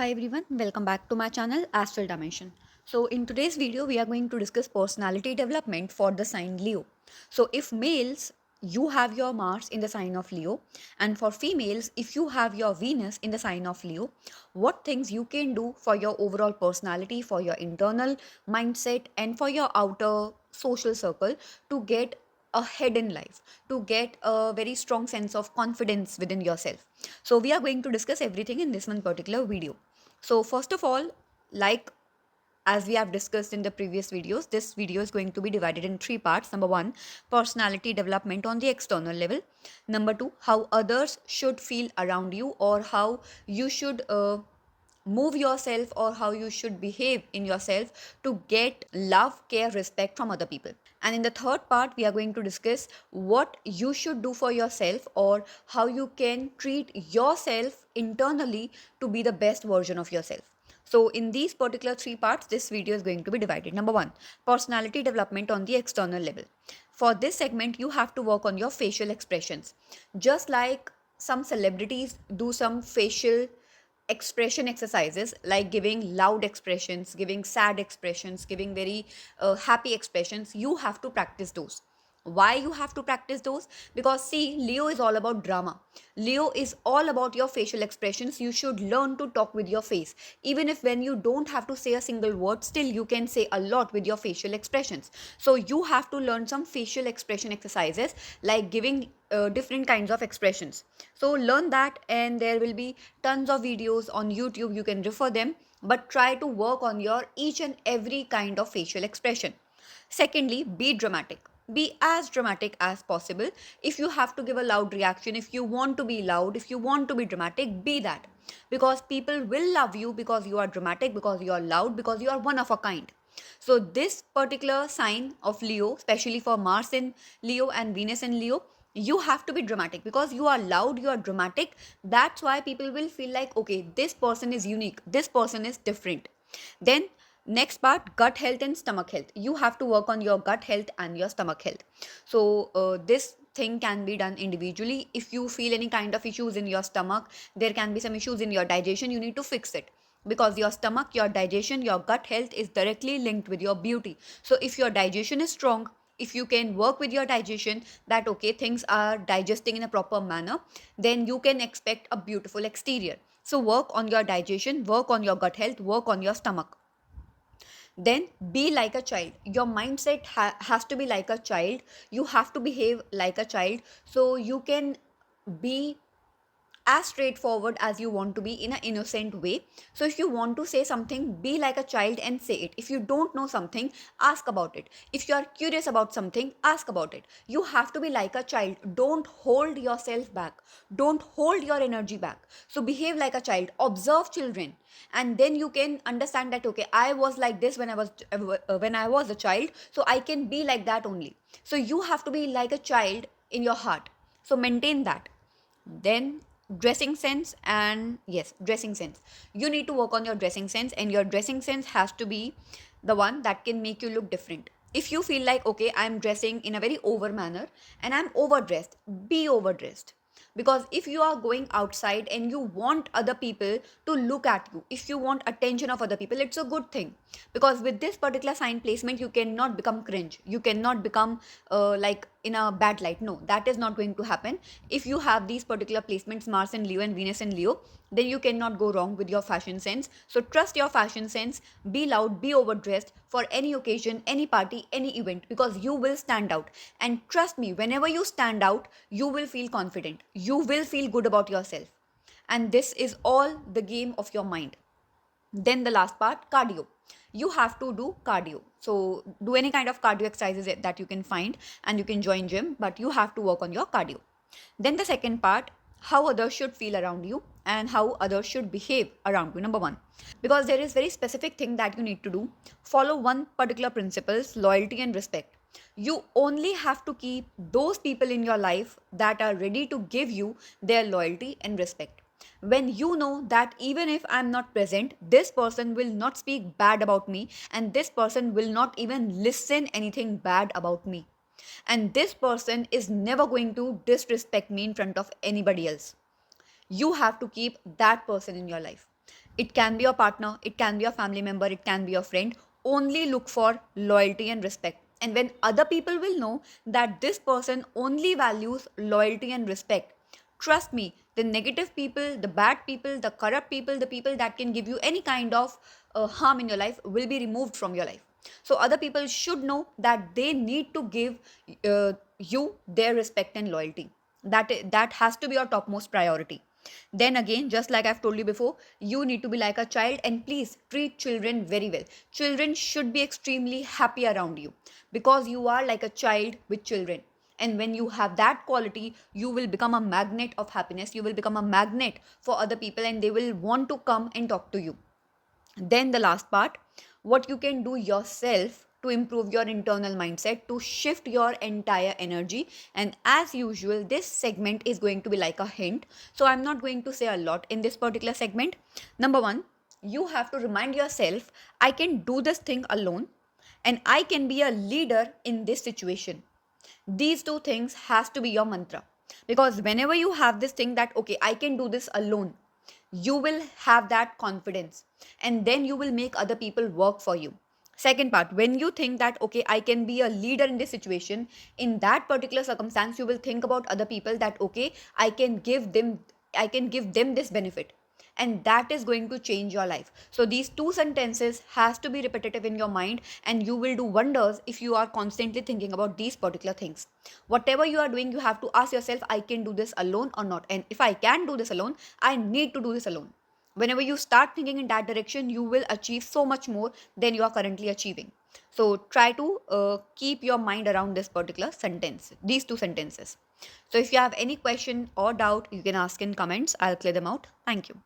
Hi everyone, welcome back to my channel Astral Dimension. So in today's video we are going to discuss personality development for the sign Leo. So if males, you have your Mars in the sign of Leo, and for females if you have your Venus in the sign of Leo, what things you can do for your overall personality, for your internal mindset and for your outer social circle to get ahead in life, to get a very strong sense of confidence within yourself. So we are going to discuss everything in this one particular video. So first of all, like as we have discussed in the previous videos, this video is going to be divided in three parts. Number one, personality development on the external level. Number two, how others should feel around you, or how you should move yourself, or how you should behave in yourself to get love, care, respect from other people. And in the third part, we are going to discuss what you should do for yourself, or how you can treat yourself internally to be the best version of yourself. So, in these particular three parts, this video is going to be divided. Number one, personality development on the external level. For this segment, you have to work on your facial expressions. Just like some celebrities do some facial expression exercises, like giving loud expressions, giving sad expressions, giving very happy expressions, you have to practice those. Why you have to practice those? Because see, Leo is all about drama. Leo is all about your facial expressions. You should learn to talk with your face. Even if when you don't have to say a single word, still you can say a lot with your facial expressions. So you have to learn some facial expression exercises, like giving different kinds of expressions. So learn that, and there will be tons of videos on YouTube, you can refer them, but try to work on your each and every kind of facial expression. Secondly, be dramatic. Be as dramatic as possible. If you have to give a loud reaction, if you want to be loud, if you want to be dramatic, be that. Because people will love you because you are dramatic, because you are loud, because you are one of a kind. So, this particular sign of Leo, especially for Mars in Leo and Venus in Leo, you have to be dramatic because you are loud, you are dramatic. That's why people will feel like, okay, this person is unique, this person is different. Then next part, gut health and stomach health. You have to work on your gut health and your stomach health. So this thing can be done individually. If you feel any kind of issues in your stomach, there can be some issues in your digestion, you need to fix it, because your stomach, your digestion, your gut health is directly linked with your beauty. So if your digestion is strong, if you can work with your digestion, that okay, things are digesting in a proper manner, then you can expect a beautiful exterior. So work on your digestion, work on your gut health, work on your stomach. Then be like a child. Your mindset has to be like a child. You have to behave like a child, so you can be as straightforward as you want to be in an innocent way. So if you want to say something, be like a child and say it. If you don't know something, ask about it. If you are curious about something, ask about it. You have to be like a child. Don't hold yourself back, don't hold your energy back. So behave like a child, observe children, and then you can understand that okay, I was like this when I was a child, so I can be like that only. So you have to be like a child in your heart, so maintain that. Then dressing sense, and yes, dressing sense, you need to work on your dressing sense, and your dressing sense has to be the one that can make you look different. If you feel like okay, I'm dressing in a very over manner and I'm overdressed, be overdressed. Because if you are going outside and you want other people to look at you, if you want attention of other people, it's a good thing. Because with this particular sign placement, you cannot become cringe, you cannot become like in a bad light. No, that is not going to happen. If you have these particular placements, Mars in Leo and Venus in Leo, then you cannot go wrong with your fashion sense. So trust your fashion sense, be loud, be overdressed for any occasion, any party, any event, because you will stand out. And trust me, whenever you stand out, you will feel confident, you will feel good about yourself. And this is all the game of your mind. Then the last part, cardio. You have to do cardio. So do any kind of cardio exercises that you can find, and you can join gym, but you have to work on your cardio. Then the second part, how others should feel around you and how others should behave around you. Number one, because there is very specific thing that you need to do. Follow one particular principles, loyalty and respect. You only have to keep those people in your life that are ready to give you their loyalty and respect. When you know that even if I'm not present, this person will not speak bad about me, and this person will not even listen anything bad about me, and this person is never going to disrespect me in front of anybody else, you have to keep that person in your life. It can be your partner, it can be your family member, it can be your friend. Only look for loyalty and respect. And when other people will know that this person only values loyalty and respect, trust me, the negative people, the bad people, the corrupt people, the people that can give you any kind of harm in your life will be removed from your life. So other people should know that they need to give you their respect and loyalty. That has to be your topmost priority. Then again, just like I've told you before, you need to be like a child, and please treat children very well. Children should be extremely happy around you because you are like a child with children. And when you have that quality, you will become a magnet of happiness. You will become a magnet for other people, and they will want to come and talk to you. Then the last part, what you can do yourself to improve your internal mindset, to shift your entire energy. And as usual, this segment is going to be like a hint, so I'm not going to say a lot in this particular segment. Number one, you have to remind yourself, I can do this thing alone, and I can be a leader in this situation. These two things has to be your mantra, because whenever you have this thing that okay, I can do this alone, you will have that confidence, and then you will make other people work for you. Second part, when you think that okay, I can be a leader in this situation, in that particular circumstance, you will think about other people that okay, I can give them this benefit, and that is going to change your life. So these two sentences has to be repetitive in your mind, and you will do wonders if you are constantly thinking about these particular things. Whatever you are doing, you have to ask yourself, I can do this alone or not, and if I can do this alone, I need to do this alone. Whenever you start thinking in that direction, you will achieve so much more than you are currently achieving. So try to keep your mind around this particular sentence, these two sentences. So if you have any question or doubt, you can ask in comments. I'll clear them out. Thank you.